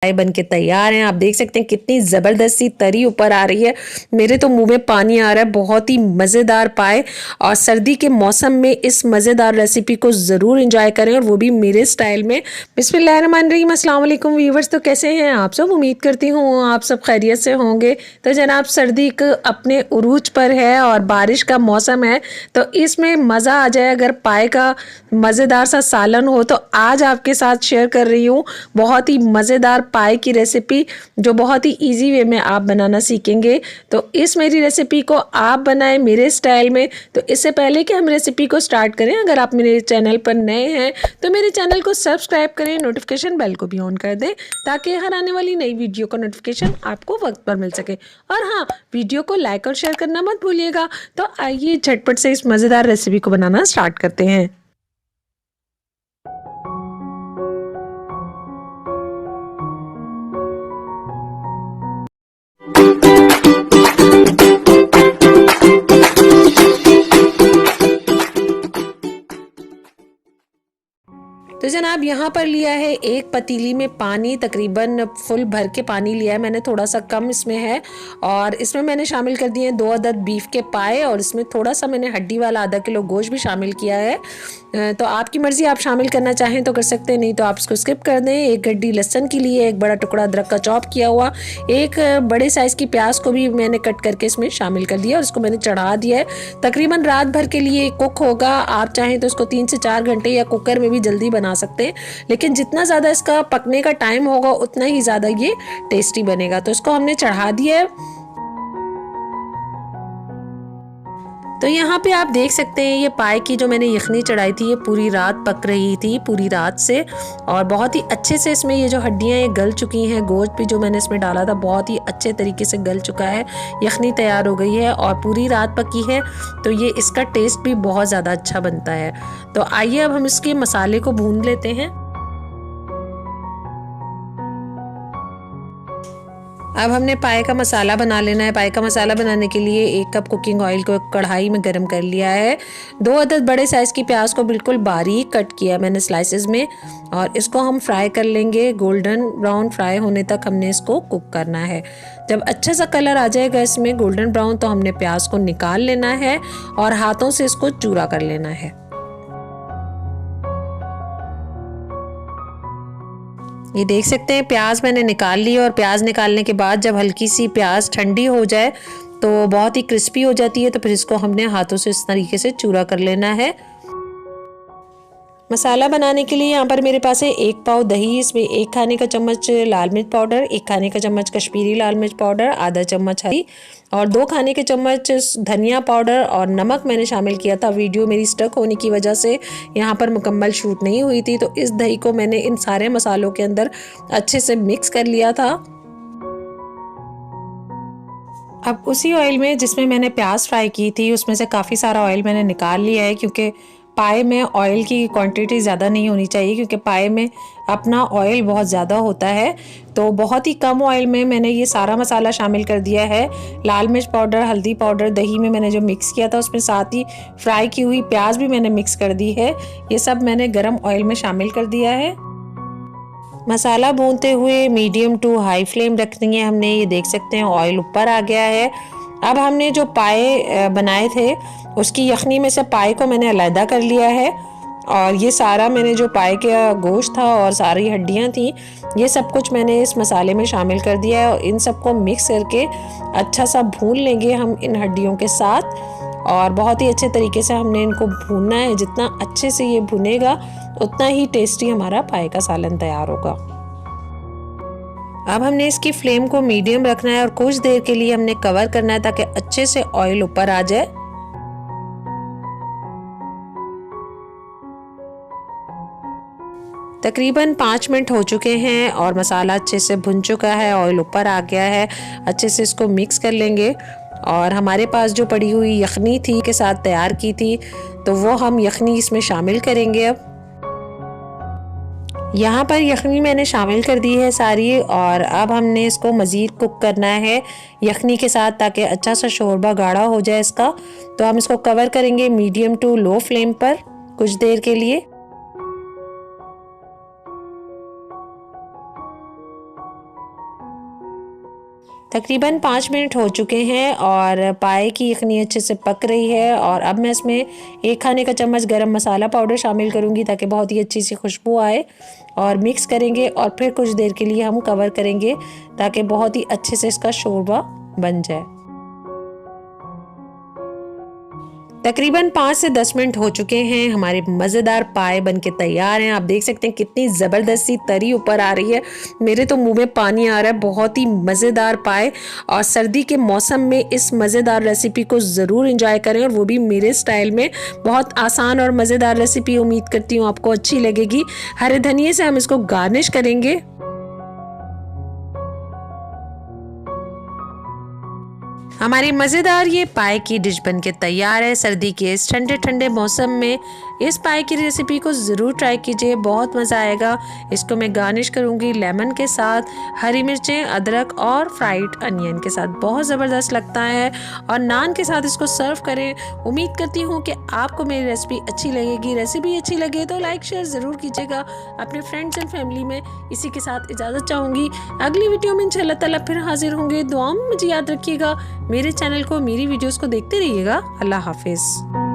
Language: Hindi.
चाय बन के तैयार हैं। आप देख सकते हैं कितनी ज़बरदस्ती तरी ऊपर आ रही है। मेरे तो मुंह में पानी आ रहा है। बहुत ही मज़ेदार पाए और सर्दी के मौसम में इस मज़ेदार रेसिपी को ज़रूर एंजॉय करें और वो भी मेरे स्टाइल में। बिस्मिल्लाहिर्रहमानिर्रहीम। अस्सलाम वालेकुम व्यूवर्स, तो कैसे हैं आप सब? उम्मीद करती हूँ आप सब खैरियत से होंगे। तो जनाब, सर्दी अपने उरूज पर है और बारिश का मौसम है, तो इसमें मज़ा आ जाए अगर पाए का मज़ेदार सा सालन हो। तो आज आपके साथ शेयर कर रही हूँ बहुत ही मज़ेदार पाए की रेसिपी, जो बहुत ही इजी वे में आप बनाना सीखेंगे। तो इस मेरी रेसिपी को आप बनाएं मेरे स्टाइल में। तो इससे पहले कि हम रेसिपी को स्टार्ट करें, अगर आप मेरे चैनल पर नए हैं तो मेरे चैनल को सब्सक्राइब करें, नोटिफिकेशन बेल को भी ऑन कर दें ताकि हर आने वाली नई वीडियो का नोटिफिकेशन आपको वक्त पर मिल सके। और हाँ, वीडियो को लाइक और शेयर करना मत भूलिएगा। तो आइए झटपट से इस मज़ेदार रेसिपी को बनाना स्टार्ट करते हैं। तो जनाब, यहाँ पर लिया है एक पतीली में पानी, तकरीबन फुल भर के पानी लिया है मैंने, थोड़ा सा कम इसमें है। और इसमें मैंने शामिल कर दिए हैं 2 अदद बीफ के पाए और इसमें थोड़ा सा मैंने हड्डी वाला आधा किलो गोश्त भी शामिल किया है। तो आपकी मर्ज़ी, आप शामिल करना चाहें तो कर सकते हैं, नहीं तो आप इसको स्किप कर दें। एक गड्डी लहसुन की लिए, एक बड़ा टुकड़ा अदरक का चॉप किया हुआ, एक बड़े साइज़ की प्याज को भी मैंने कट करके इसमें शामिल कर दिया और इसको मैंने चढ़ा दिया है। तकरीबन रात भर के लिए कुक होगा। आप चाहें तो इसको 3 से 4 घंटे या कुकर में भी जल्दी बना सकते हैं, लेकिन जितना ज़्यादा इसका पकने का टाइम होगा उतना ही ज़्यादा ये टेस्टी बनेगा। तो इसको हमने चढ़ा दिया है। तो यहाँ पे आप देख सकते हैं ये पाए की जो मैंने यखनी चढ़ाई थी, ये पूरी रात पक रही थी, पूरी रात से, और बहुत ही अच्छे से इसमें ये जो हड्डियाँ ये गल चुकी हैं। गोश्त भी जो मैंने इसमें डाला था बहुत ही अच्छे तरीके से गल चुका है, यखनी तैयार हो गई है और पूरी रात पकी है। तो ये इसका टेस्ट भी बहुत ज़्यादा अच्छा बनता है। तो आइए अब हम इसके मसाले को भून लेते हैं। अब हमने पाए का मसाला बना लेना है। पाए का मसाला बनाने के लिए 1 कप कुकिंग ऑयल को कढ़ाई में गर्म कर लिया है। 2 अदद बड़े साइज़ की प्याज को बिल्कुल बारीक कट किया मैंने स्लाइसेस में, और इसको हम फ्राई कर लेंगे। गोल्डन ब्राउन फ्राई होने तक हमने इसको कुक करना है। जब अच्छा सा कलर आ जाएगा इसमें गोल्डन ब्राउन, तो हमने प्याज को निकाल लेना है और हाथों से इसको चूरा कर लेना है। ये देख सकते हैं प्याज मैंने निकाल ली, और प्याज निकालने के बाद जब हल्की सी प्याज ठंडी हो जाए तो बहुत ही क्रिस्पी हो जाती है, तो फिर इसको हमने हाथों से इस तरीके से चूरा कर लेना है। मसाला बनाने के लिए यहाँ पर मेरे पास है 1 पाव दही, इसमें 1 खाने का चम्मच लाल मिर्च पाउडर, 1 खाने का चम्मच कश्मीरी लाल मिर्च पाउडर, आधा चम्मच हरी, और 2 खाने के चम्मच धनिया पाउडर, और नमक मैंने शामिल किया था। वीडियो मेरी स्टक होने की वजह से यहाँ पर मुकम्मल शूट नहीं हुई थी, तो इस दही को मैंने इन सारे मसालों के अंदर अच्छे से मिक्स कर लिया था। अब उसी ऑयल में जिसमें मैंने प्याज फ्राई की थी, उसमें से काफ़ी सारा ऑयल मैंने निकाल लिया है, क्योंकि पाए में ऑयल की क्वांटिटी ज़्यादा नहीं होनी चाहिए, क्योंकि पाए में अपना ऑयल बहुत ज़्यादा होता है। तो बहुत ही कम ऑयल में मैंने ये सारा मसाला शामिल कर दिया है। लाल मिर्च पाउडर, हल्दी पाउडर, दही में मैंने जो मिक्स किया था उसमें साथ ही फ्राई की हुई प्याज भी मैंने मिक्स कर दी है। ये सब मैंने गर्म ऑयल में शामिल कर दिया है। मसाला भूनते हुए मीडियम टू हाई फ्लेम रखनी है हमने। ये देख सकते हैं ऑयल ऊपर आ गया है। अब हमने जो पाए बनाए थे उसकी यखनी में से पाए को मैंने अलहदा कर लिया है, और ये सारा मैंने जो पाए का गोश्त था और सारी हड्डियां थी, ये सब कुछ मैंने इस मसाले में शामिल कर दिया है, और इन सबको मिक्स करके अच्छा सा भून लेंगे हम इन हड्डियों के साथ। और बहुत ही अच्छे तरीके से हमने इनको भूनना है। जितना अच्छे से ये भुनेगा उतना ही टेस्टी हमारा पाए का सालन तैयार होगा। अब हमने इसकी फ्लेम को मीडियम रखना है और कुछ देर के लिए हमने कवर करना है ताकि अच्छे से ऑयल ऊपर आ जाए। तकरीबन 5 मिनट हो चुके हैं और मसाला अच्छे से भुन चुका है, ऑयल ऊपर आ गया है। अच्छे से इसको मिक्स कर लेंगे, और हमारे पास जो पड़ी हुई यखनी थी के साथ तैयार की थी, तो वो हम यखनी इसमें शामिल करेंगे। अब यहाँ पर यखनी मैंने शामिल कर दी है सारी, और अब हमने इसको मज़ीद कुक करना है यखनी के साथ ताकि अच्छा सा शोरबा गाढ़ा हो जाए इसका। तो हम इसको कवर करेंगे मीडियम टू लो फ्लेम पर कुछ देर के लिए। तकरीबन 5 मिनट हो चुके हैं और पाए की यखनी अच्छे से पक रही है। और अब मैं इसमें 1 खाने का चम्मच गरम मसाला पाउडर शामिल करूँगी ताकि बहुत ही अच्छी सी खुशबू आए, और मिक्स करेंगे और फिर कुछ देर के लिए हम कवर करेंगे ताकि बहुत ही अच्छे से इसका शोरबा बन जाए। तकरीबन 5 से 10 मिनट हो चुके हैं, हमारे मज़ेदार पाए बनके तैयार हैं। आप देख सकते हैं कितनी ज़बरदस्त सी तरी ऊपर आ रही है, मेरे तो मुंह में पानी आ रहा है। बहुत ही मज़ेदार पाए, और सर्दी के मौसम में इस मज़ेदार रेसिपी को ज़रूर इंजॉय करें, और वो भी मेरे स्टाइल में। बहुत आसान और मज़ेदार रेसिपी, उम्मीद करती हूँ आपको अच्छी लगेगी। हरे धनिये से हम इसको गार्निश करेंगे। हमारी मज़ेदार ये पाए की डिश बनके तैयार है। सर्दी के इस ठंडे ठंडे मौसम में इस पाए की रेसिपी को ज़रूर ट्राई कीजिए, बहुत मज़ा आएगा। इसको मैं गार्निश करूँगी लेमन के साथ, हरी मिर्चें, अदरक और फ्राइड अनियन के साथ। बहुत ज़बरदस्त लगता है, और नान के साथ इसको सर्व करें। उम्मीद करती हूँ कि आपको मेरी रेसिपी अच्छी लगेगी। रेसिपी अच्छी लगे तो लाइक शेयर ज़रूर कीजिएगा अपने फ्रेंड्स एंड फैमिली में। इसी के साथ इजाज़त चाहूँगी, अगली वीडियो में इंशाल्लाह ताला फिर हाजिर होंगे। दुआ में मुझे याद रखिएगा, मेरे चैनल को, मेरी वीडियोस को देखते रहिएगा। अल्लाह हाफिज़।